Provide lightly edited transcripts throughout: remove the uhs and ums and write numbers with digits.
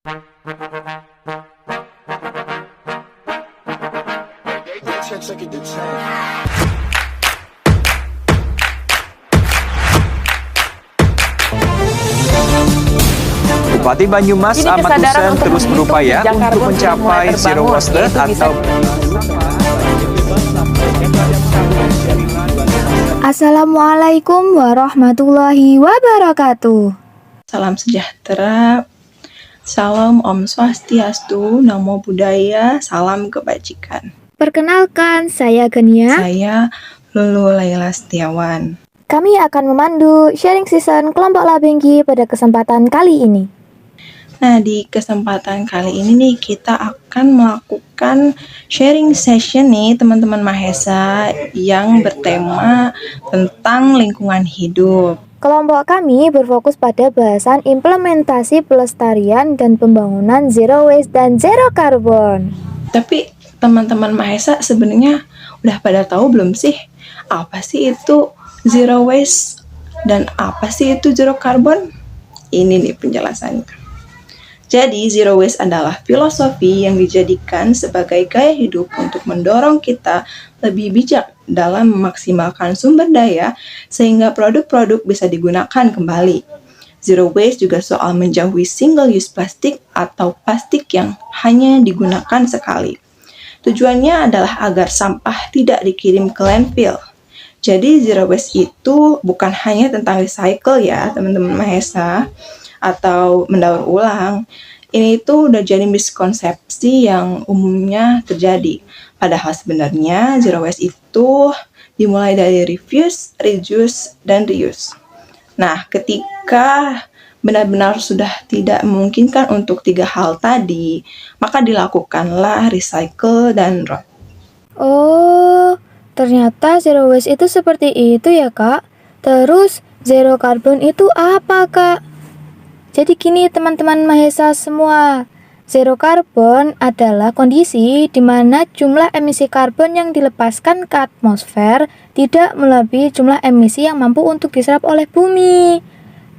Bupati Banyumas Ahmad Hussein terus berupaya untuk mencapai zero waste atau Assalamualaikum warahmatullahi wabarakatuh. Salam sejahtera, salam Om Swastiastu, Namo Buddhaya, salam kebajikan. Perkenalkan, saya Genia. Saya Lulu Laila Setiawan. Kami akan memandu sharing season kelompok Labengki pada kesempatan kali ini. Nah, di kesempatan kali ini nih kita akan melakukan sharing session nih teman-teman Mahesa yang bertema tentang lingkungan hidup. Kelompok kami berfokus pada bahasan implementasi pelestarian dan pembangunan zero waste dan zero carbon. Tapi teman-teman Mahesa sebenarnya udah pada tahu belum sih apa sih itu zero waste dan apa sih itu zero carbon? Ini nih penjelasannya. Jadi, zero waste adalah filosofi yang dijadikan sebagai gaya hidup untuk mendorong kita lebih bijak dalam memaksimalkan sumber daya sehingga produk-produk bisa digunakan kembali. Zero waste juga soal menjauhi single-use plastik atau plastik yang hanya digunakan sekali. Tujuannya adalah agar sampah tidak dikirim ke landfill. Jadi, zero waste itu bukan hanya tentang recycle ya, teman-teman Mahesa, atau mendaur ulang. Ini itu udah jadi miskonsepsi yang umumnya terjadi. Padahal sebenarnya zero waste itu dimulai dari refuse, reduce, dan reuse. Nah, ketika benar-benar sudah tidak memungkinkan untuk 3 hal tadi, maka dilakukanlah recycle dan reuse. Oh, ternyata zero waste itu seperti itu ya, Kak. Terus, zero carbon itu apa, Kak? Jadi gini teman-teman Mahesa semua, zero carbon adalah kondisi di mana jumlah emisi karbon yang dilepaskan ke atmosfer tidak melebihi jumlah emisi yang mampu untuk diserap oleh bumi.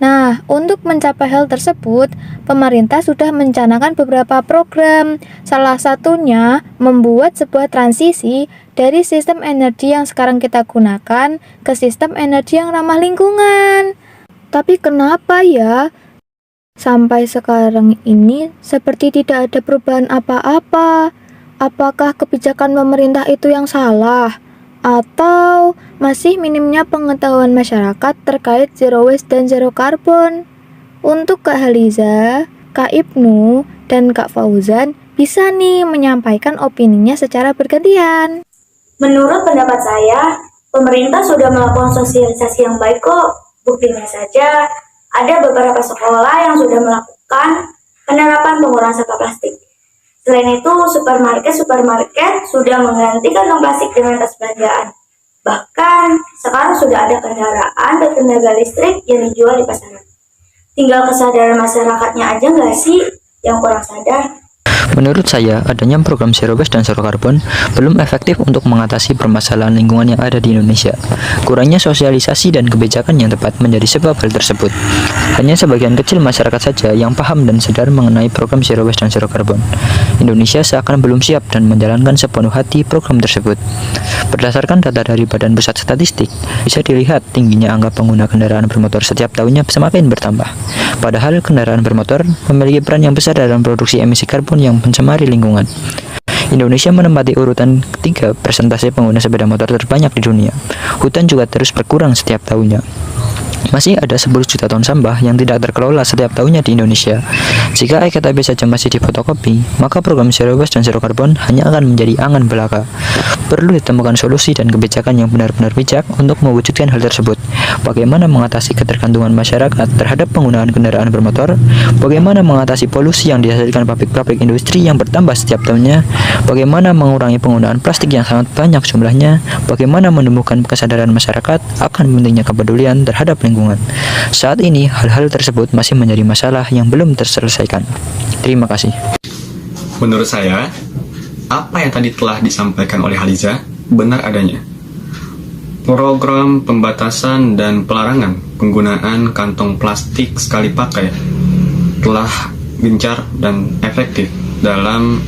Nah, untuk mencapai hal tersebut, pemerintah sudah mencanangkan beberapa program. Salah satunya membuat sebuah transisi dari sistem energi yang sekarang kita gunakan ke sistem energi yang ramah lingkungan. Tapi kenapa ya? Sampai sekarang ini seperti tidak ada perubahan apa-apa. Apakah kebijakan pemerintah itu yang salah? Atau masih minimnya pengetahuan masyarakat terkait zero waste dan zero carbon? Untuk Kak Haliza, Kak Ibnu, dan Kak Fauzan bisa nih menyampaikan opininya secara bergantian. Menurut pendapat saya, pemerintah sudah melakukan sosialisasi yang baik kok. Buktinya saja, ada beberapa sekolah yang sudah melakukan penerapan pengurangan sampah plastik. Selain itu, supermarket sudah mengganti kantong plastik dengan tas belanjaan. Bahkan, sekarang sudah ada kendaraan bertenaga listrik yang dijual di pasaran. Tinggal kesadaran masyarakatnya aja nggak sih yang kurang sadar? Menurut saya, adanya program zero waste dan zero carbon belum efektif untuk mengatasi permasalahan lingkungan yang ada di Indonesia. Kurangnya sosialisasi dan kebijakan yang tepat menjadi sebab hal tersebut. Hanya sebagian kecil masyarakat saja yang paham dan sadar mengenai program zero waste dan zero carbon. Indonesia seakan belum siap dan menjalankan sepenuh hati program tersebut. Berdasarkan data dari Badan Pusat Statistik, bisa dilihat tingginya angka pengguna kendaraan bermotor setiap tahunnya semakin bertambah. Padahal kendaraan bermotor memiliki peran yang besar dalam produksi emisi karbon yang mencemari lingkungan. Indonesia menempati urutan ketiga persentase pengguna sepeda motor terbanyak di dunia. Hutan juga terus berkurang setiap tahunnya. Masih ada 10 juta ton sampah yang tidak terkelola setiap tahunnya di Indonesia. Jika EKTP saja masih difotokopi, maka program zero waste dan zero carbon hanya akan menjadi angan belaka. Perlu ditemukan solusi dan kebijakan yang benar-benar bijak untuk mewujudkan hal tersebut. Bagaimana mengatasi ketergantungan masyarakat terhadap penggunaan kendaraan bermotor? Bagaimana mengatasi polusi yang dihasilkan pabrik-pabrik industri yang bertambah setiap tahunnya? Bagaimana mengurangi penggunaan plastik yang sangat banyak jumlahnya? Bagaimana menumbuhkan kesadaran masyarakat akan pentingnya kepedulian terhadap lingkungan? Saat ini, hal-hal tersebut masih menjadi masalah yang belum terselesaikan. Terima kasih. Menurut saya, apa yang tadi telah disampaikan oleh Haliza benar adanya. Program pembatasan dan pelarangan penggunaan kantong plastik sekali pakai telah gencar dan efektif dalam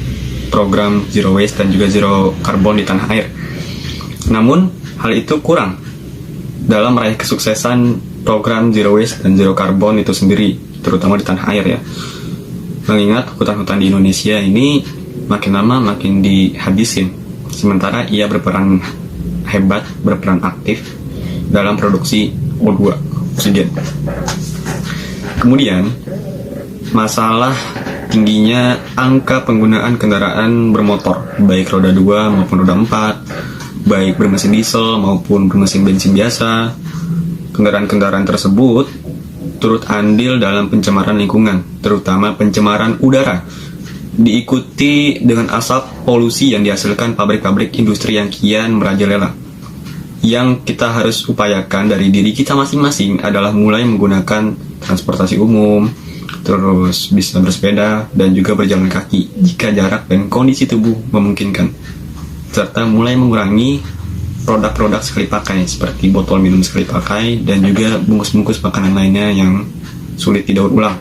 program Zero Waste dan juga Zero Carbon di tanah air. Namun, hal itu kurang dalam meraih kesuksesan program Zero Waste dan Zero Carbon itu sendiri, terutama di tanah air ya. Mengingat hutan-hutan di Indonesia ini makin lama makin dihabisin, sementara ia berperan hebat, berperan aktif dalam produksi O2, oksigen. Kemudian, masalah tingginya angka penggunaan kendaraan bermotor, baik roda 2 maupun roda 4, baik bermesin diesel maupun bermesin bensin biasa. Kendaraan-kendaraan tersebut turut andil dalam pencemaran lingkungan, terutama pencemaran udara, diikuti dengan asap polusi yang dihasilkan pabrik-pabrik industri yang kian merajalela. Yang kita harus upayakan dari diri kita masing-masing adalah mulai menggunakan transportasi umum, terus bisa bersepeda dan juga berjalan kaki jika jarak dan kondisi tubuh memungkinkan, serta mulai mengurangi produk-produk sekali pakai seperti botol minum sekali pakai dan juga bungkus-bungkus makanan lainnya yang sulit didaur ulang.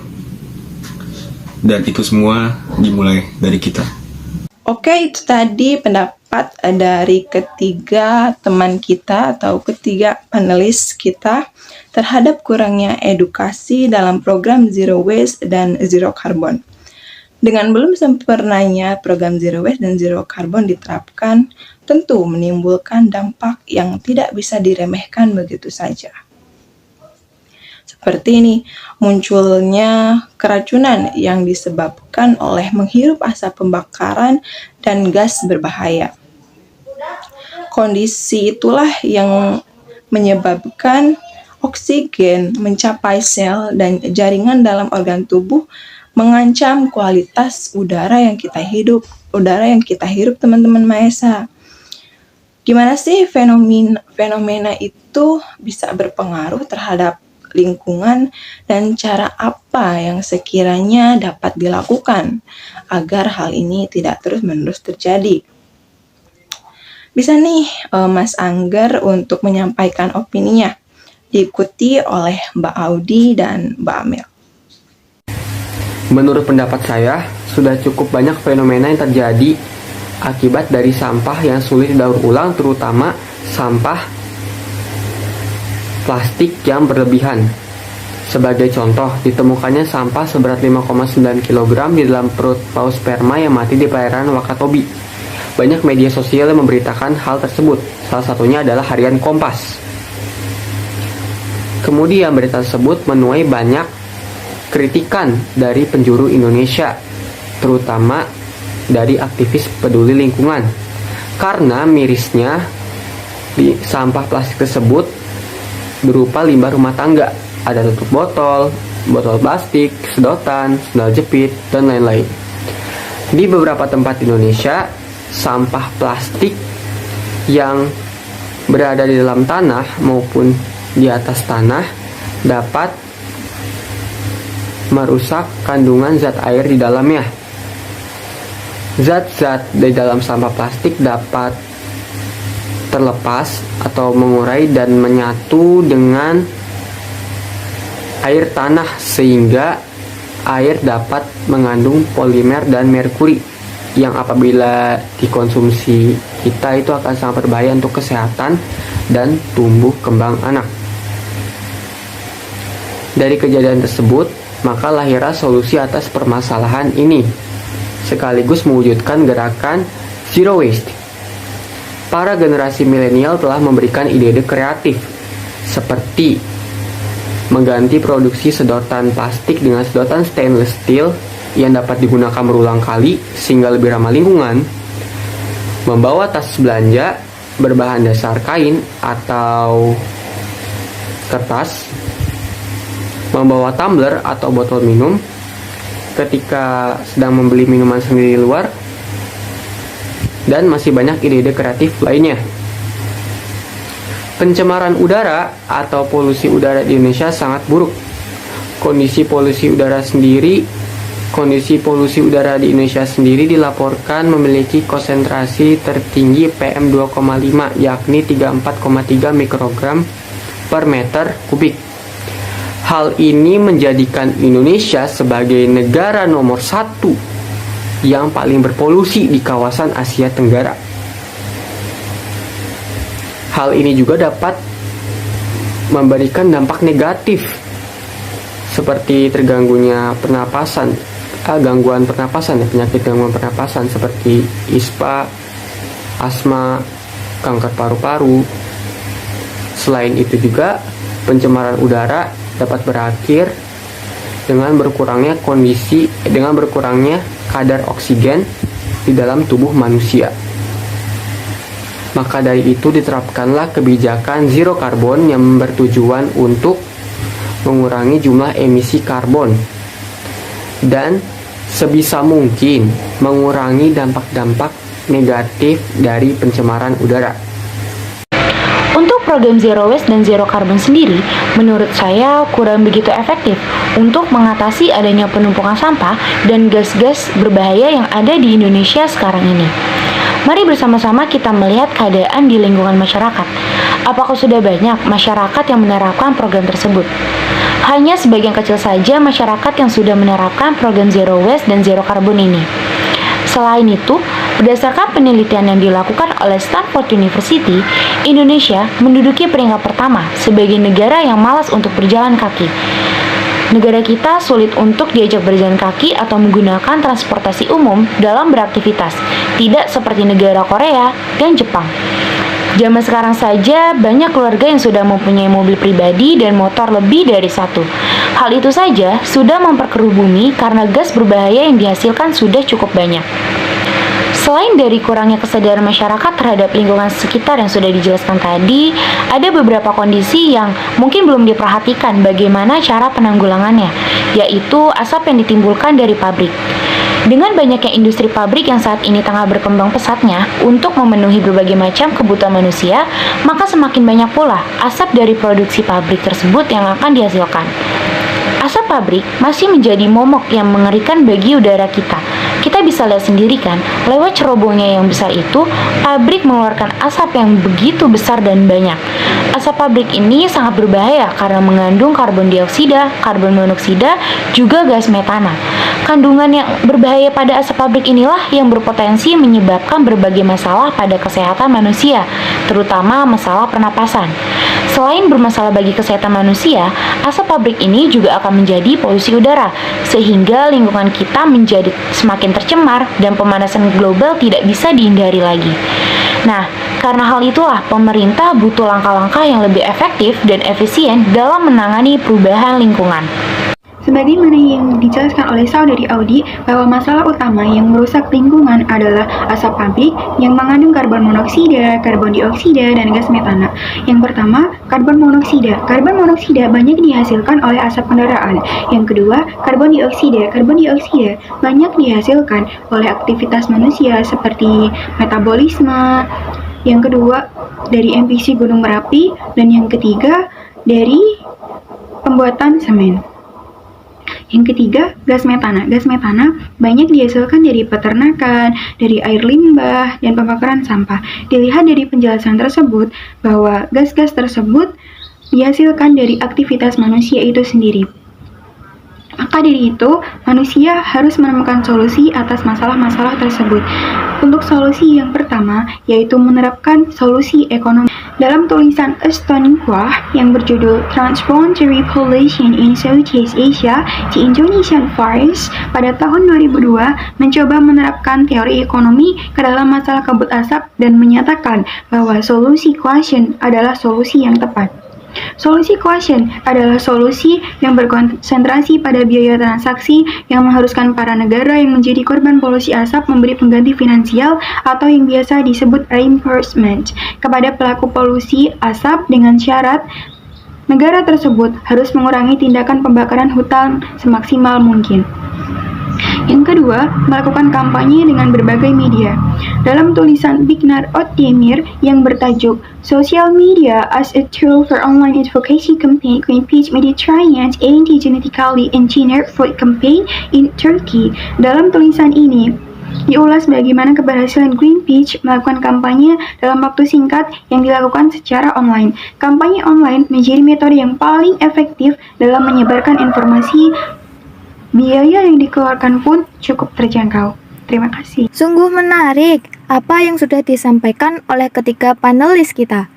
Dan itu semua dimulai dari kita. Oke, itu tadi pendapat dari ketiga teman kita atau ketiga panelis kita terhadap kurangnya edukasi dalam program Zero Waste dan Zero Carbon. Dengan belum sempurnanya program Zero Waste dan Zero Carbon diterapkan, tentu menimbulkan dampak yang tidak bisa diremehkan begitu saja. Seperti ini, munculnya keracunan yang disebabkan oleh menghirup asap pembakaran dan gas berbahaya. Kondisi itulah yang menyebabkan oksigen mencapai sel dan jaringan dalam organ tubuh, mengancam kualitas udara yang kita hirup, teman-teman Mahesa. Gimana sih fenomena itu bisa berpengaruh terhadap lingkungan, dan cara apa yang sekiranya dapat dilakukan agar hal ini tidak terus-menerus terjadi? Bisa nih Mas Angger untuk menyampaikan opininya, diikuti oleh Mbak Audi dan Mbak Amel. Menurut pendapat saya, sudah cukup banyak fenomena yang terjadi akibat dari sampah yang sulit didaur ulang, terutama sampah plastik yang berlebihan. Sebagai contoh, ditemukannya sampah seberat 5,9 kg di dalam perut paus sperma yang mati di perairan Wakatobi. Banyak media sosial yang memberitakan hal tersebut, salah satunya adalah harian Kompas. Kemudian berita tersebut menuai banyak kritikan dari penjuru Indonesia, terutama dari aktivis peduli lingkungan, karena mirisnya di sampah plastik tersebut berupa limbah rumah tangga. Ada tutup botol plastik, sedotan, sendal jepit, dan lain-lain. Di beberapa tempat di Indonesia, sampah plastik yang berada di dalam tanah maupun di atas tanah dapat merusak kandungan zat air di dalamnya. Zat-zat di dalam sampah plastik dapat terlepas atau mengurai dan menyatu dengan air tanah, sehingga air dapat mengandung polimer dan merkuri yang apabila dikonsumsi kita itu akan sangat berbahaya untuk kesehatan dan tumbuh kembang anak. Dari kejadian tersebut, maka lahirlah solusi atas permasalahan ini, sekaligus mewujudkan gerakan Zero Waste. Para generasi milenial telah memberikan ide-ide kreatif, seperti mengganti produksi sedotan plastik dengan sedotan stainless steel yang dapat digunakan berulang kali sehingga lebih ramah lingkungan, membawa tas belanja berbahan dasar kain atau kertas, membawa tumbler atau botol minum ketika sedang membeli minuman sendiri di luar, dan masih banyak ide-ide kreatif lainnya. Pencemaran udara atau polusi udara di Indonesia sangat buruk. Kondisi polusi udara di Indonesia sendiri dilaporkan memiliki konsentrasi tertinggi PM 2,5 yakni 34,3 mikrogram per meter kubik. Hal ini menjadikan Indonesia sebagai negara nomor 1 yang paling berpolusi di kawasan Asia Tenggara. Hal ini juga dapat memberikan dampak negatif seperti terganggunya pernapasan, gangguan pernapasan, penyakit gangguan pernapasan seperti ISPA, asma, kanker paru-paru. Selain itu juga pencemaran udara dapat berakhir dengan berkurangnya kadar oksigen di dalam tubuh manusia. Maka dari itu diterapkanlah kebijakan zero karbon yang bertujuan untuk mengurangi jumlah emisi karbon dan sebisa mungkin mengurangi dampak-dampak negatif dari pencemaran udara. Untuk program Zero Waste dan Zero Carbon sendiri, menurut saya kurang begitu efektif untuk mengatasi adanya penumpukan sampah dan gas-gas berbahaya yang ada di Indonesia sekarang ini. Mari bersama-sama kita melihat keadaan di lingkungan masyarakat. Apakah sudah banyak masyarakat yang menerapkan program tersebut? Hanya sebagian kecil saja masyarakat yang sudah menerapkan program Zero Waste dan Zero Carbon ini. Selain itu, berdasarkan penelitian yang dilakukan oleh Stanford University, Indonesia menduduki peringkat pertama sebagai negara yang malas untuk berjalan kaki. Negara kita sulit untuk diajak berjalan kaki atau menggunakan transportasi umum dalam beraktivitas, tidak seperti negara Korea dan Jepang. Zaman sekarang saja banyak keluarga yang sudah mempunyai mobil pribadi dan motor lebih dari satu. Hal itu saja sudah memperkeruh bumi karena gas berbahaya yang dihasilkan sudah cukup banyak. Selain dari kurangnya kesadaran masyarakat terhadap lingkungan sekitar yang sudah dijelaskan tadi, ada beberapa kondisi yang mungkin belum diperhatikan bagaimana cara penanggulangannya, yaitu asap yang ditimbulkan dari pabrik. Dengan banyaknya industri pabrik yang saat ini tengah berkembang pesatnya untuk memenuhi berbagai macam kebutuhan manusia, maka semakin banyak pula asap dari produksi pabrik tersebut yang akan dihasilkan. Asap pabrik masih menjadi momok yang mengerikan bagi udara kita. Kita bisa lihat sendiri kan, lewat cerobohnya yang besar itu, pabrik mengeluarkan asap yang begitu besar dan banyak. Asap pabrik ini sangat berbahaya karena mengandung karbon dioksida, karbon monoksida, juga gas metana. Kandungan yang berbahaya pada asap pabrik inilah yang berpotensi menyebabkan berbagai masalah pada kesehatan manusia, terutama masalah pernapasan. Selain bermasalah bagi kesehatan manusia, asap pabrik ini juga akan menjadi polusi udara, sehingga lingkungan kita menjadi semakin tercemar dan pemanasan global tidak bisa dihindari lagi. Nah, karena hal itulah pemerintah butuh langkah-langkah yang lebih efektif dan efisien dalam menangani perubahan lingkungan. Sebagaimana yang dijelaskan oleh saudari Audi, bahwa masalah utama yang merusak lingkungan adalah asap pabrik yang mengandung karbon monoksida, karbon dioksida, dan gas metana. Yang pertama, karbon monoksida. Karbon monoksida banyak dihasilkan oleh asap kendaraan. Yang kedua, karbon dioksida. Karbon dioksida banyak dihasilkan oleh aktivitas manusia seperti metabolisme. Yang kedua, dari emisi Gunung Merapi. Dan yang ketiga, dari pembuatan semen. Yang ketiga, gas metana. Gas metana banyak dihasilkan dari peternakan, dari air limbah, dan pembakaran sampah. Dilihat dari penjelasan tersebut bahwa gas-gas tersebut dihasilkan dari aktivitas manusia itu sendiri. Maka dari itu, manusia harus menemukan solusi atas masalah-masalah tersebut. Untuk solusi yang pertama, yaitu menerapkan solusi ekonomi. Dalam tulisan Estonie yang berjudul Transboundary Pollution in Southeast Asia, The Indonesian Forest pada tahun 2002 mencoba menerapkan teori ekonomi ke dalam masalah kabut asap dan menyatakan bahwa solusi quotient adalah solusi yang tepat. Solusi quotient adalah solusi yang berkonsentrasi pada biaya transaksi yang mengharuskan para negara yang menjadi korban polusi asap memberi pengganti finansial atau yang biasa disebut reimbursement kepada pelaku polusi asap dengan syarat negara tersebut harus mengurangi tindakan pembakaran hutan semaksimal mungkin. Yang kedua, melakukan kampanye dengan berbagai media. Dalam tulisan Bignar Özdemir yang bertajuk Social Media as a Tool for Online Advocacy Campaign to Impeach Mediterranean's Anti-Genetically Engineered Food Campaign in Turkey. Dalam tulisan ini, Diulas bagaimana keberhasilan Greenpeace melakukan kampanye dalam waktu singkat yang dilakukan secara online. Kampanye online menjadi metode yang paling efektif dalam menyebarkan informasi. Biaya yang dikeluarkan pun cukup terjangkau. Terima kasih. Sungguh menarik apa yang sudah disampaikan oleh ketiga panelis kita.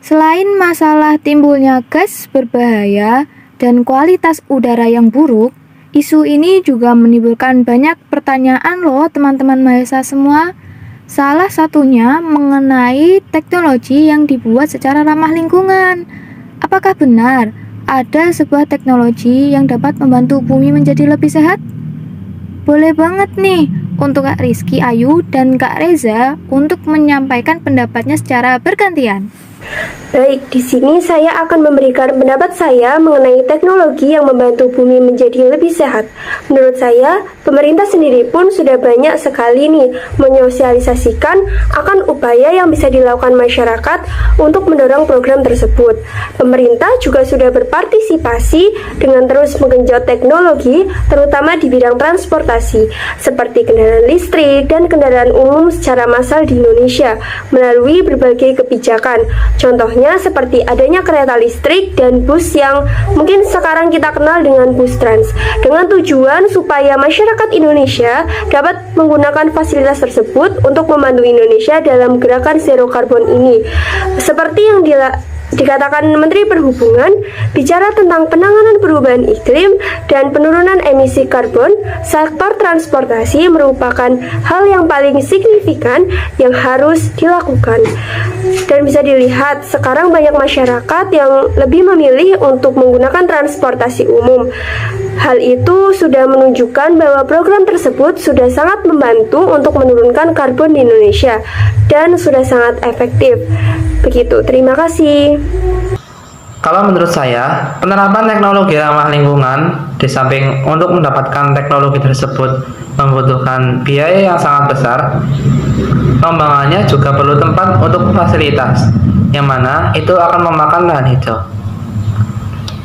Selain masalah timbulnya gas berbahaya dan kualitas udara yang buruk, isu ini juga menimbulkan banyak pertanyaan loh teman-teman mahasiswa semua. Salah satunya mengenai teknologi yang dibuat secara ramah lingkungan. Apakah benar ada sebuah teknologi yang dapat membantu bumi menjadi lebih sehat? Boleh banget nih untuk Kak Rizky Ayu dan Kak Reza untuk menyampaikan pendapatnya secara bergantian. Baik, di sini saya akan memberikan pendapat saya mengenai teknologi yang membantu bumi menjadi lebih sehat. Menurut saya, pemerintah sendiri pun sudah banyak sekali nih menyosialisasikan akan upaya yang bisa dilakukan masyarakat untuk mendorong program tersebut. Pemerintah juga sudah berpartisipasi dengan terus menggenjot teknologi, terutama di bidang transportasi, seperti kendaraan listrik dan kendaraan umum secara massal di Indonesia, melalui berbagai kebijakan. Contohnya seperti adanya kereta listrik dan bus yang mungkin sekarang kita kenal dengan bus trans, dengan tujuan supaya masyarakat Indonesia dapat menggunakan fasilitas tersebut untuk membantu Indonesia dalam gerakan zero karbon ini. Seperti yang dikatakan Menteri Perhubungan, bicara tentang penanganan perubahan iklim dan penurunan emisi karbon, sektor transportasi merupakan hal yang paling signifikan yang harus dilakukan. Dan bisa dilihat, sekarang banyak masyarakat yang lebih memilih untuk menggunakan transportasi umum. Hal itu sudah menunjukkan bahwa program tersebut sudah sangat membantu untuk menurunkan karbon di Indonesia dan sudah sangat efektif. Begitu, terima kasih. Kalau menurut saya, penerapan teknologi ramah lingkungan di samping untuk mendapatkan teknologi tersebut membutuhkan biaya yang sangat besar, pengembangannya juga perlu tempat untuk fasilitas, yang mana itu akan memakan lahan hijau.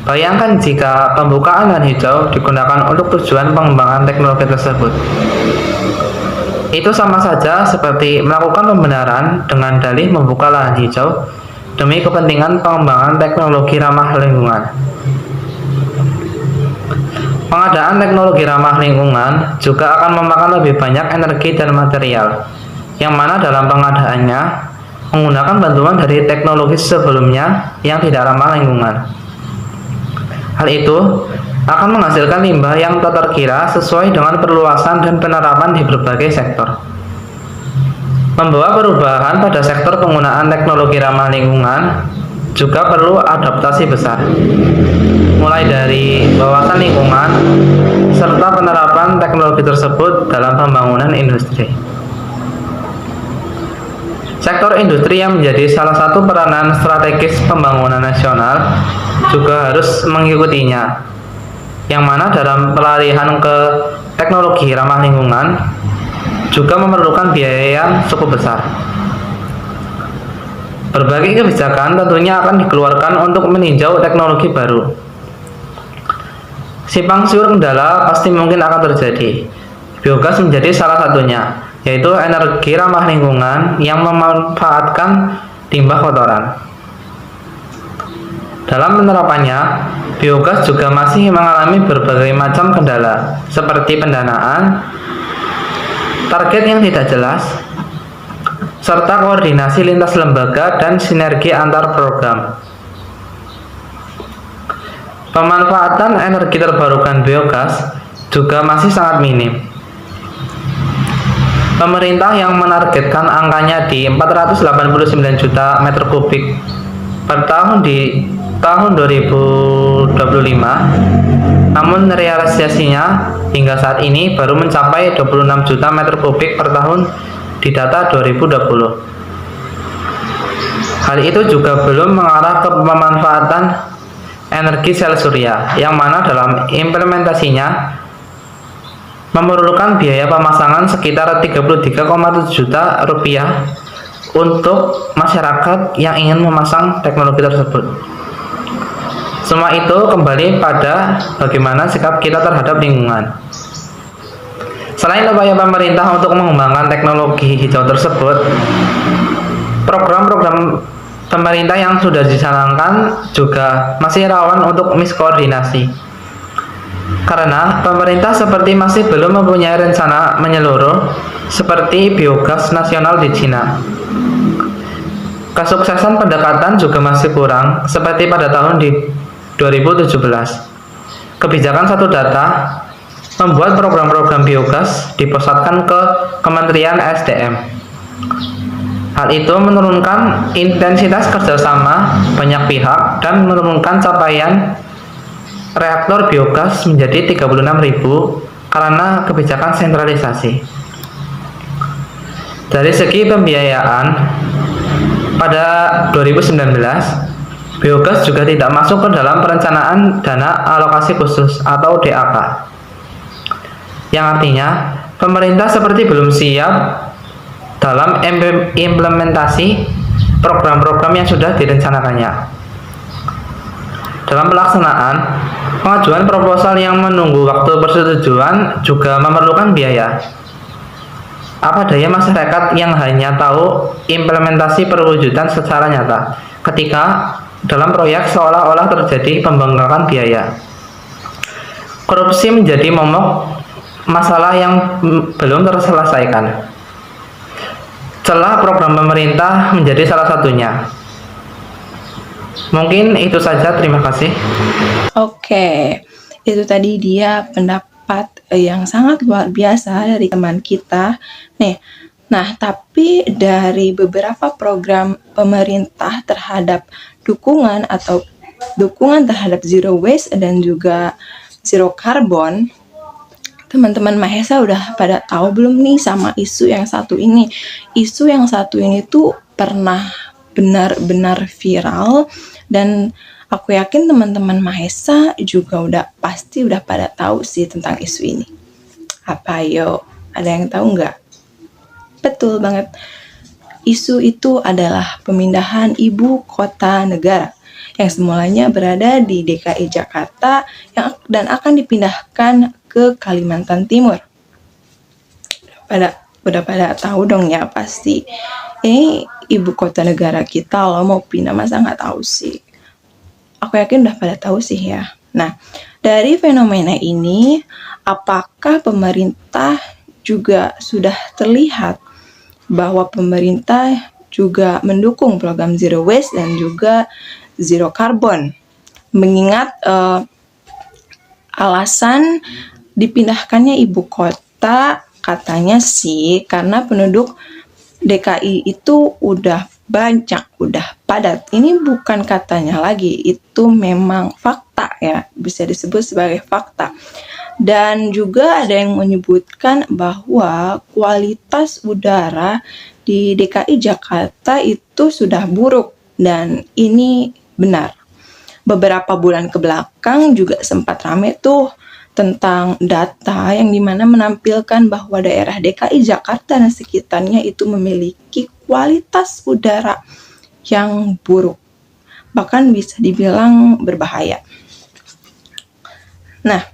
Bayangkan jika pembukaan lahan hijau digunakan untuk tujuan pengembangan teknologi tersebut. Itu sama saja seperti melakukan pembenaran dengan dalih membuka lahan hijau demi kepentingan pengembangan teknologi ramah lingkungan. Pengadaan teknologi ramah lingkungan juga akan memakan lebih banyak energi dan material, yang mana dalam pengadaannya menggunakan bantuan dari teknologi sebelumnya yang tidak ramah lingkungan. Hal itu akan menghasilkan limbah yang tak terkira sesuai dengan perluasan dan penerapan di berbagai sektor. Membawa perubahan pada sektor penggunaan teknologi ramah lingkungan juga perlu adaptasi besar, mulai dari wawasan lingkungan serta penerapan teknologi tersebut dalam pembangunan industri. Sektor industri yang menjadi salah satu peranan strategis pembangunan nasional juga harus mengikutinya, yang mana dalam pelarihan ke teknologi ramah lingkungan juga memerlukan biaya yang cukup besar. Berbagai kebijakan tentunya akan dikeluarkan untuk meninjau teknologi baru. Simpang siur kendala pasti mungkin akan terjadi. Biogas menjadi salah satunya, yaitu energi ramah lingkungan yang memanfaatkan limbah kotoran. Dalam penerapannya, biogas juga masih mengalami berbagai macam kendala, seperti pendanaan, target yang tidak jelas, serta koordinasi lintas lembaga dan sinergi antar program. Pemanfaatan energi terbarukan biogas juga masih sangat minim. Pemerintah yang menargetkan angkanya di 489 juta meter kubik per tahun di tahun 2025, namun realisasinya hingga saat ini baru mencapai 26 juta meter kubik per tahun di data 2020. Hal itu juga belum mengarah ke pemanfaatan energi sel surya, yang mana dalam implementasinya memerlukan biaya pemasangan sekitar 33,7 juta rupiah untuk masyarakat yang ingin memasang teknologi tersebut. Semua itu kembali pada bagaimana sikap kita terhadap lingkungan. Selain upaya pemerintah untuk mengembangkan teknologi hijau tersebut, program-program pemerintah yang sudah dijalankan juga masih rawan untuk miskoordinasi. Karena pemerintah seperti masih belum mempunyai rencana menyeluruh seperti biogas nasional di Cina. Kesuksesan pendekatan juga masih kurang seperti pada tahun 2017. Kebijakan satu data membuat program-program biogas dipusatkan ke Kementerian SDM. Hal itu menurunkan intensitas kerjasama banyak pihak dan menurunkan capaian reaktor biogas menjadi 36.000 karena kebijakan sentralisasi. Dari segi pembiayaan, pada 2019, biogas juga tidak masuk ke dalam perencanaan dana alokasi khusus atau DAK. Yang artinya, pemerintah seperti belum siap dalam implementasi program-program yang sudah direncanakannya. Dalam pelaksanaan, pengajuan proposal yang menunggu waktu persetujuan juga memerlukan biaya. Apa daya masyarakat yang hanya tahu implementasi perwujudan secara nyata, ketika dalam proyek seolah-olah terjadi pembengkakan biaya. Korupsi menjadi momok masalah yang belum terselesaikan. Celah program pemerintah menjadi salah satunya. Mungkin itu saja, terima kasih. Oke, itu tadi dia pendapat yang sangat luar biasa dari teman kita. Nah, tapi dari beberapa program pemerintah terhadap dukungan terhadap zero waste dan juga zero carbon, teman-teman Mahesa udah pada tahu belum nih sama isu yang satu ini? Isu yang satu ini tuh pernah benar-benar viral, dan aku yakin teman-teman Mahesa juga pasti udah pada tahu sih tentang isu ini. Apa ayo? Ada yang tahu nggak? Betul banget. Isu itu adalah pemindahan ibu kota negara yang semulanya berada di DKI Jakarta dan akan dipindahkan ke Kalimantan Timur. Udah pada tahu dong ya pasti. Ini ibu kota negara kita loh, mau pindah, masa nggak tahu sih? Aku yakin udah pada tahu sih ya. Nah, dari fenomena ini, apakah pemerintah juga sudah terlihat bahwa pemerintah juga mendukung program zero waste dan juga zero carbon? Mengingat alasan dipindahkannya ibu kota, katanya sih karena penduduk DKI itu udah banyak, udah padat. Ini bukan katanya lagi, itu memang fakta ya, bisa disebut sebagai fakta. Dan juga ada yang menyebutkan bahwa kualitas udara di DKI Jakarta itu sudah buruk, dan ini benar. Beberapa bulan ke belakang juga sempat rame tuh tentang data yang dimana menampilkan bahwa daerah DKI Jakarta dan sekitarnya itu memiliki kualitas udara yang buruk, bahkan bisa dibilang berbahaya. Nah,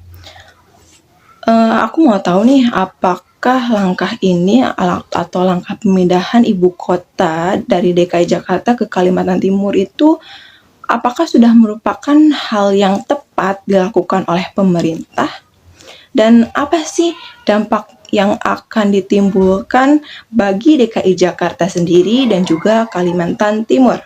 aku mau tahu nih, apakah langkah ini atau langkah pemindahan ibu kota dari DKI Jakarta ke Kalimantan Timur itu apakah sudah merupakan hal yang tepat dilakukan oleh pemerintah? Dan apa sih dampak yang akan ditimbulkan bagi DKI Jakarta sendiri dan juga Kalimantan Timur?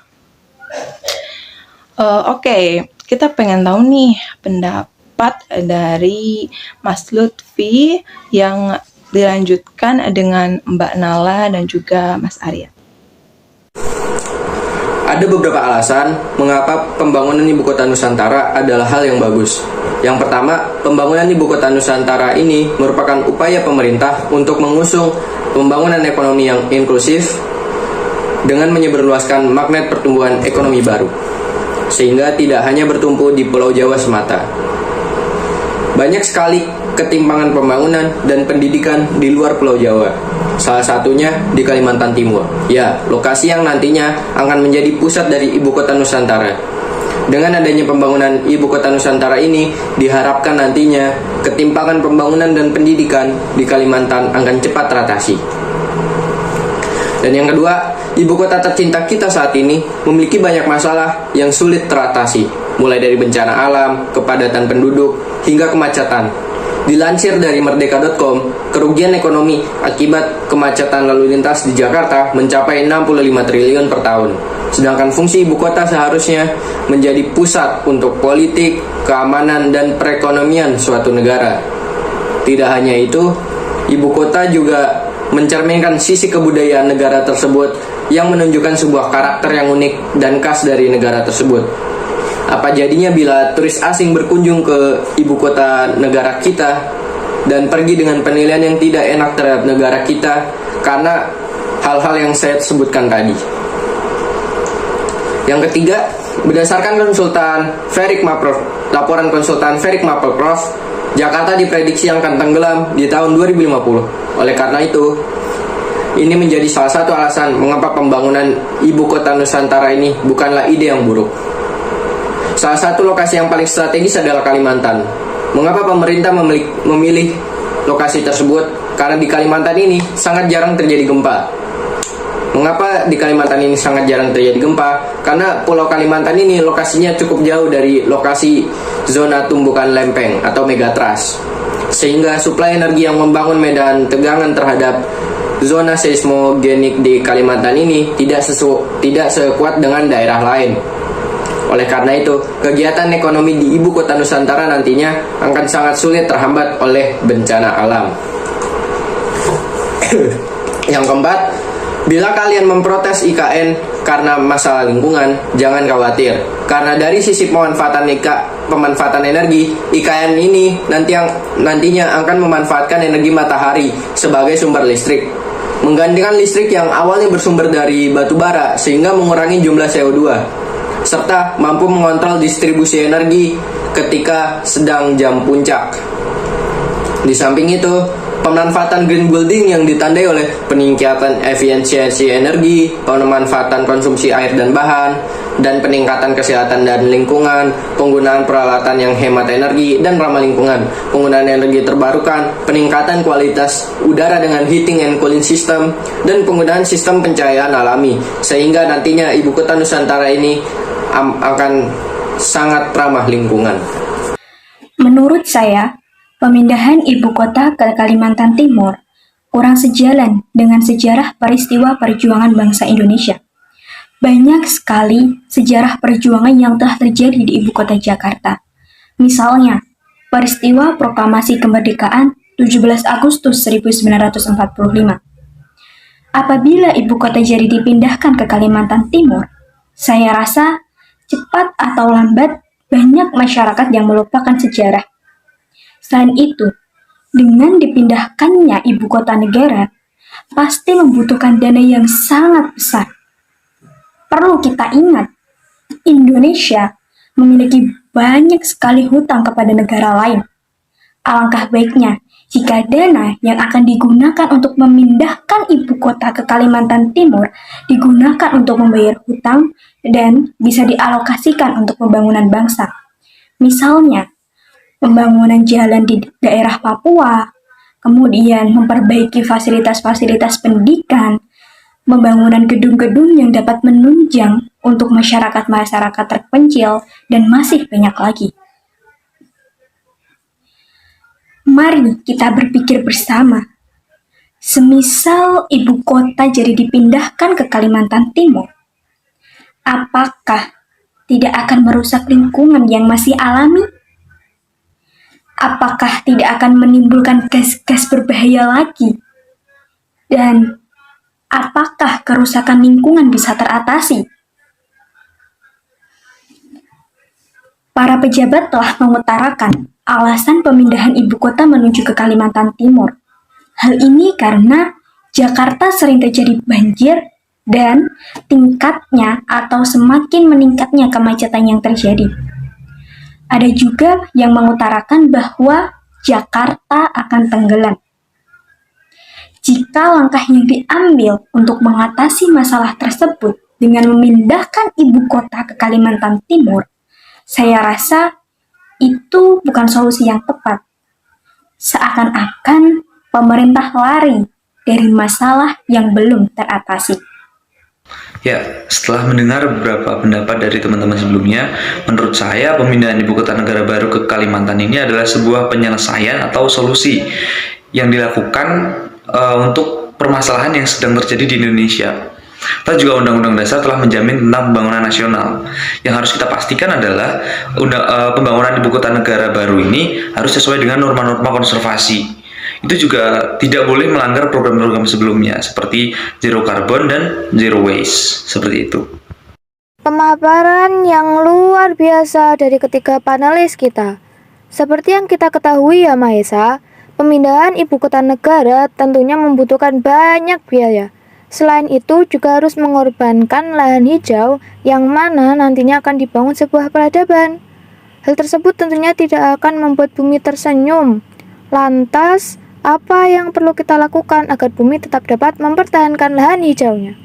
Oke, kita pengen tahu nih pendapat dari Mas Lutfi yang dilanjutkan dengan Mbak Nala dan juga Mas Arya. Ada beberapa alasan mengapa pembangunan Ibu Kota Nusantara adalah hal yang bagus. Yang pertama, pembangunan Ibu Kota Nusantara ini merupakan upaya pemerintah untuk mengusung pembangunan ekonomi yang inklusif dengan menyebarluaskan magnet pertumbuhan ekonomi baru, sehingga tidak hanya bertumpu di Pulau Jawa semata. Banyak sekali ketimpangan pembangunan dan pendidikan di luar Pulau Jawa, salah satunya di Kalimantan Timur. Ya, lokasi yang nantinya akan menjadi pusat dari Ibu Kota Nusantara. Dengan adanya pembangunan Ibu Kota Nusantara ini, diharapkan nantinya ketimpangan pembangunan dan pendidikan di Kalimantan akan cepat teratasi. Dan yang kedua, ibu kota tercinta kita saat ini memiliki banyak masalah yang sulit teratasi, mulai dari bencana alam, kepadatan penduduk, hingga kemacetan. Dilansir dari merdeka.com, kerugian ekonomi akibat kemacetan lalu lintas di Jakarta mencapai 65 triliun per tahun. Sedangkan fungsi ibu kota seharusnya menjadi pusat untuk politik, keamanan, dan perekonomian suatu negara. Tidak hanya itu, ibu kota juga mencerminkan sisi kebudayaan negara tersebut yang menunjukkan sebuah karakter yang unik dan khas dari negara tersebut. Apa jadinya bila turis asing berkunjung ke ibu kota negara kita dan pergi dengan penilaian yang tidak enak terhadap negara kita karena hal-hal yang saya sebutkan tadi. Yang ketiga, berdasarkan laporan konsultan Ferik Mapleprof, Jakarta diprediksi akan tenggelam di tahun 2050. Oleh karena itu, ini menjadi salah satu alasan mengapa pembangunan ibu kota Nusantara ini bukanlah ide yang buruk. Salah satu lokasi yang paling strategis adalah Kalimantan. Mengapa pemerintah memilih lokasi tersebut? Karena di Kalimantan ini sangat jarang terjadi gempa. Mengapa di Kalimantan ini sangat jarang terjadi gempa? Karena Pulau Kalimantan ini lokasinya cukup jauh dari lokasi zona tumbukan lempeng atau megatrust, sehingga suplai energi yang membangun medan tegangan terhadap zona seismogenik di Kalimantan ini tidak sekuat dengan daerah lain. Oleh karena itu, kegiatan ekonomi di ibu kota Nusantara nantinya akan sangat sulit terhambat oleh bencana alam. Yang keempat, bila kalian memprotes IKN karena masalah lingkungan, jangan khawatir. Karena dari sisi pemanfaatan energi, IKN ini nantinya akan memanfaatkan energi matahari sebagai sumber listrik, menggantikan listrik yang awalnya bersumber dari batu bara sehingga mengurangi jumlah CO2, serta mampu mengontrol distribusi energi ketika sedang jam puncak. Di samping itu, pemanfaatan green building yang ditandai oleh peningkatan efisiensi energi, pemanfaatan konsumsi air dan bahan, dan peningkatan kesehatan dan lingkungan, penggunaan peralatan yang hemat energi dan ramah lingkungan, penggunaan energi terbarukan, peningkatan kualitas udara dengan heating and cooling system, dan penggunaan sistem pencahayaan alami, sehingga nantinya ibu kota Nusantara ini akan sangat ramah lingkungan. Menurut saya, pemindahan ibu kota ke Kalimantan Timur kurang sejalan dengan sejarah peristiwa perjuangan bangsa Indonesia. Banyak sekali sejarah perjuangan yang telah terjadi di ibu kota Jakarta. Misalnya, peristiwa proklamasi kemerdekaan 17 Agustus 1945. Apabila ibu kota jadi dipindahkan ke Kalimantan Timur, saya rasa cepat atau lambat banyak masyarakat yang melupakan sejarah. Selain itu, dengan dipindahkannya ibu kota negara, pasti membutuhkan dana yang sangat besar. Perlu kita ingat, Indonesia memiliki banyak sekali hutang kepada negara lain. Alangkah baiknya jika dana yang akan digunakan untuk memindahkan ibu kota ke Kalimantan Timur digunakan untuk membayar hutang dan bisa dialokasikan untuk pembangunan bangsa. Misalnya, pembangunan jalan di daerah Papua, kemudian memperbaiki fasilitas-fasilitas pendidikan, pembangunan gedung-gedung yang dapat menunjang untuk masyarakat-masyarakat terpencil, dan masih banyak lagi. Mari kita berpikir bersama. Semisal ibu kota jadi dipindahkan ke Kalimantan Timur, apakah tidak akan merusak lingkungan yang masih alami? Apakah tidak akan menimbulkan gas-gas berbahaya lagi? Dan apakah kerusakan lingkungan bisa teratasi? Para pejabat telah mengutarakan alasan pemindahan ibu kota menuju ke Kalimantan Timur. Hal ini karena Jakarta sering terjadi banjir dan tingkatnya atau semakin meningkatnya kemacetan yang terjadi. Ada juga yang mengutarakan bahwa Jakarta akan tenggelam. Jika langkah yang diambil untuk mengatasi masalah tersebut dengan memindahkan ibu kota ke Kalimantan Timur, Saya rasa itu bukan solusi yang tepat. Seakan-akan pemerintah lari dari masalah yang belum teratasi. Ya, setelah mendengar beberapa pendapat dari teman-teman sebelumnya, menurut saya pemindahan ibu kota negara baru ke Kalimantan ini adalah sebuah penyelesaian atau solusi yang dilakukan untuk permasalahan yang sedang terjadi di Indonesia. Kita juga Undang-Undang Dasar telah menjamin tentang pembangunan nasional. Yang harus kita pastikan adalah pembangunan ibu kota negara baru ini harus sesuai dengan norma-norma konservasi. Itu juga tidak boleh melanggar program-program sebelumnya seperti zero carbon dan zero waste, seperti itu. Pemaparan yang luar biasa dari ketiga panelis kita. Seperti yang kita ketahui ya Mahesa, pemindahan ibu kota negara tentunya membutuhkan banyak biaya. Selain itu juga harus mengorbankan lahan hijau yang mana nantinya akan dibangun sebuah peradaban. Hal tersebut tentunya tidak akan membuat bumi tersenyum. Lantas, apa yang perlu kita lakukan agar bumi tetap dapat mempertahankan lahan hijaunya?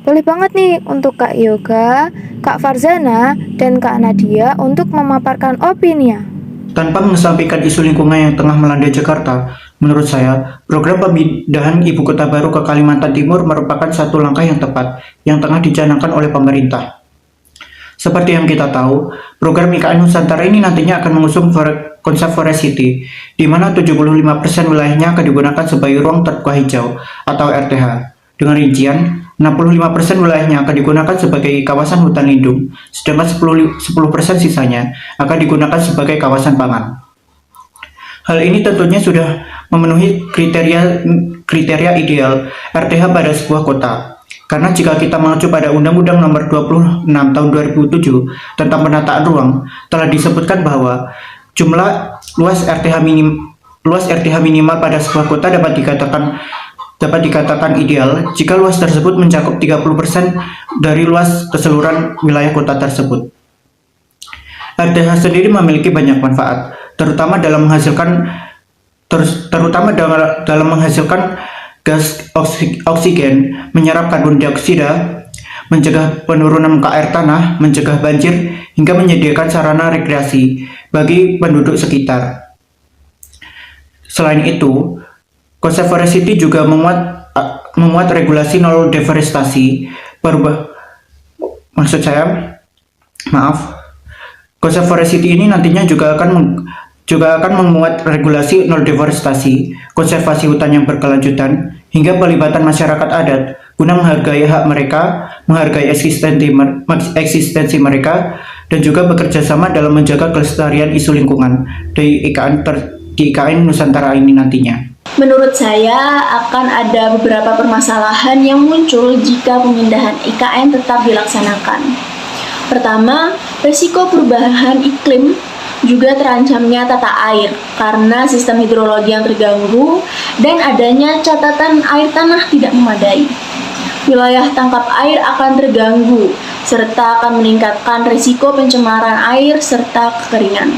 Boleh banget nih untuk Kak Yoga, Kak Farzana, dan Kak Nadia untuk memaparkan opininya. Tanpa mengesampingkan isu lingkungan yang tengah melanda Jakarta, menurut saya, program pemindahan ibu kota baru ke Kalimantan Timur merupakan satu langkah yang tepat yang tengah dicanangkan oleh pemerintah. Seperti yang kita tahu, program IKN Nusantara ini nantinya akan mengusung konsep Forest City, di mana 75% wilayahnya akan digunakan sebagai ruang terbuka hijau atau RTH. Dengan rincian, 65% wilayahnya akan digunakan sebagai kawasan hutan lindung, sedangkan 10% sisanya akan digunakan sebagai kawasan pangan. Hal ini tentunya sudah memenuhi kriteria ideal RTH pada sebuah kota. Karena jika kita mengacu pada Undang-Undang Nomor 26 Tahun 2007 tentang penataan ruang, telah disebutkan bahwa jumlah luas RTH minimal pada sebuah kota dapat dikatakan ideal jika luas tersebut mencakup 30% dari luas keseluruhan wilayah kota tersebut. RTH sendiri memiliki banyak manfaat, terutama dalam menghasilkan gas oksigen, menyerap karbon dioksida, mencegah penurunan muka air tanah, mencegah banjir, hingga menyediakan sarana rekreasi bagi penduduk sekitar. Selain itu, konsep Forest City juga memuat regulasi nol deforestasi. Konsep Forest City ini nantinya juga akan memuat regulasi nol deforestasi, konservasi hutan yang berkelanjutan, hingga pelibatan masyarakat adat guna menghargai hak mereka, menghargai eksistensi mereka, dan juga bekerja sama dalam menjaga kelestarian isu lingkungan di IKN Nusantara ini nantinya. Menurut saya akan ada beberapa permasalahan yang muncul jika pemindahan IKN tetap dilaksanakan. Pertama, risiko perubahan iklim juga terancamnya tata air karena sistem hidrologi yang terganggu dan adanya catatan air tanah tidak memadai. Wilayah tangkap air akan terganggu serta akan meningkatkan risiko pencemaran air serta kekeringan.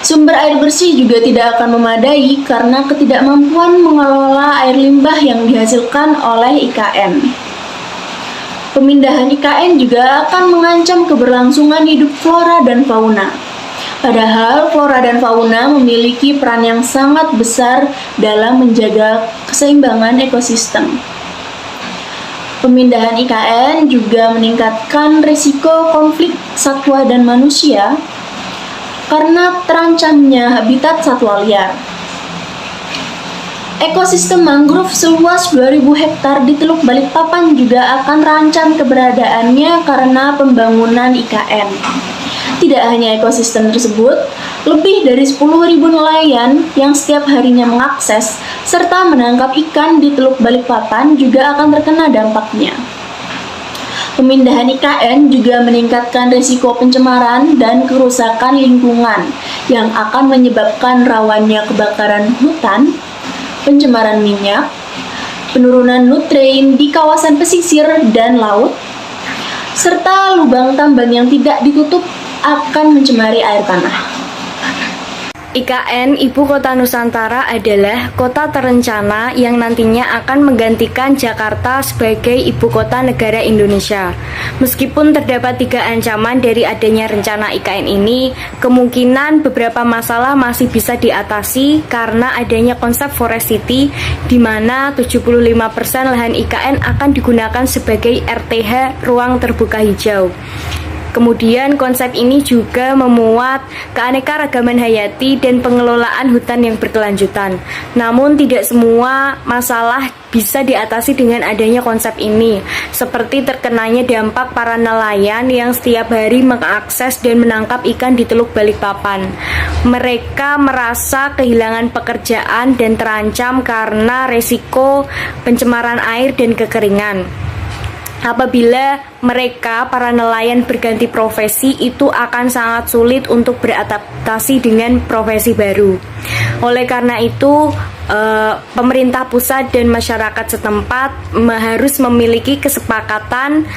Sumber air bersih juga tidak akan memadai karena ketidakmampuan mengelola air limbah yang dihasilkan oleh IKN. Pemindahan IKN juga akan mengancam keberlangsungan hidup flora dan fauna. Padahal flora dan fauna memiliki peran yang sangat besar dalam menjaga keseimbangan ekosistem. Pemindahan IKN juga meningkatkan risiko konflik satwa dan manusia karena terancamnya habitat satwa liar. Ekosistem mangrove seluas 2000 hektar di Teluk Balikpapan juga akan terancam keberadaannya karena pembangunan IKN. Tidak hanya ekosistem tersebut, lebih dari 10.000 nelayan yang setiap harinya mengakses serta menangkap ikan di Teluk Balikpapan juga akan terkena dampaknya. Pemindahan IKN juga meningkatkan risiko pencemaran dan kerusakan lingkungan yang akan menyebabkan rawannya kebakaran hutan, pencemaran minyak, penurunan nutrien di kawasan pesisir dan laut, serta lubang tambang yang tidak ditutup akan mencemari air tanah. IKN Ibu Kota Nusantara adalah kota terencana yang nantinya akan menggantikan Jakarta sebagai Ibu Kota Negara Indonesia. Meskipun terdapat 3 ancaman dari adanya rencana IKN ini, kemungkinan beberapa masalah masih bisa diatasi karena adanya konsep Forest City di mana 75% lahan IKN akan digunakan sebagai RTH, ruang terbuka hijau. Kemudian konsep ini juga memuat keanekaragaman hayati dan pengelolaan hutan yang berkelanjutan. Namun tidak semua masalah bisa diatasi dengan adanya konsep ini, seperti terkenanya dampak para nelayan yang setiap hari mengakses dan menangkap ikan di Teluk Balikpapan. Mereka merasa kehilangan pekerjaan dan terancam karena resiko pencemaran air dan kekeringan. Apabila mereka, para nelayan, berganti profesi, itu akan sangat sulit untuk beradaptasi dengan profesi baru. Oleh karena itu, pemerintah pusat dan masyarakat setempat harus memiliki kesepakatan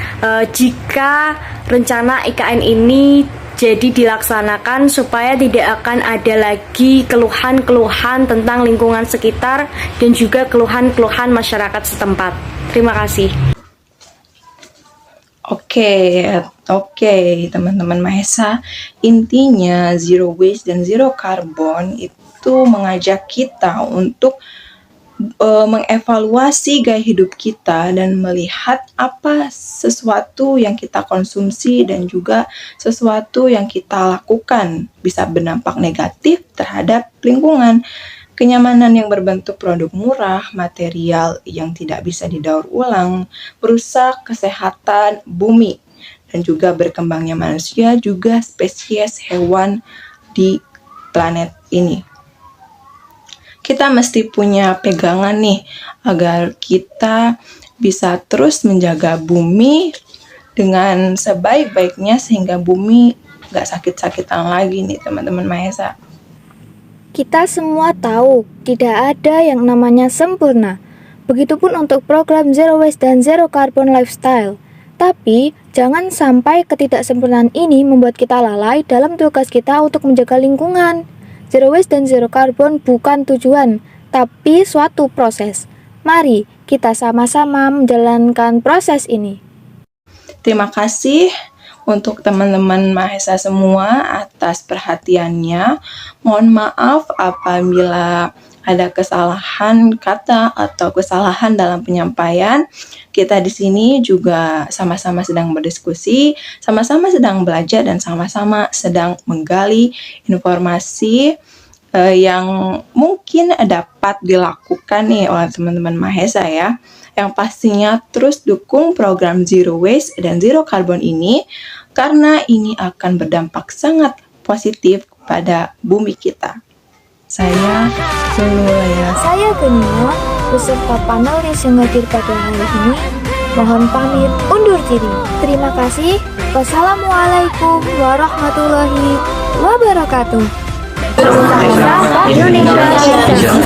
jika rencana IKN ini jadi dilaksanakan supaya tidak akan ada lagi keluhan-keluhan tentang lingkungan sekitar dan juga keluhan-keluhan masyarakat setempat. Terima kasih. Oke, teman-teman Mahesa, intinya zero waste dan zero carbon itu mengajak kita untuk mengevaluasi gaya hidup kita dan melihat apa sesuatu yang kita konsumsi dan juga sesuatu yang kita lakukan bisa berdampak negatif terhadap lingkungan. Kenyamanan yang berbentuk produk murah, material yang tidak bisa didaur ulang, merusak kesehatan bumi, dan juga berkembangnya manusia, juga spesies hewan di planet ini. Kita mesti punya pegangan nih, agar kita bisa terus menjaga bumi dengan sebaik-baiknya sehingga bumi gak sakit-sakitan lagi nih teman-teman Mahesa. Kita semua tahu, tidak ada yang namanya sempurna. Begitupun untuk program Zero Waste dan Zero Carbon Lifestyle. Tapi, jangan sampai ketidaksempurnaan ini membuat kita lalai dalam tugas kita untuk menjaga lingkungan. Zero Waste dan Zero Carbon bukan tujuan, tapi suatu proses. Mari kita sama-sama menjalankan proses ini. Terima kasih untuk teman-teman Mahesa semua atas perhatiannya. Mohon maaf apabila ada kesalahan kata atau kesalahan dalam penyampaian. Kita di sini juga sama-sama sedang berdiskusi, sama-sama sedang belajar dan sama-sama sedang menggali informasi yang mungkin dapat dilakukan nih oleh teman-teman Mahesa ya. Yang pastinya terus dukung program Zero Waste dan Zero Carbon ini karena ini akan berdampak sangat positif pada bumi kita. Saya Zululaya. Saya Genia, beserta panelis yang hadir pada hari ini. Mohon pamit undur diri. Terima kasih. Wassalamualaikum warahmatullahi wabarakatuh. Indonesia.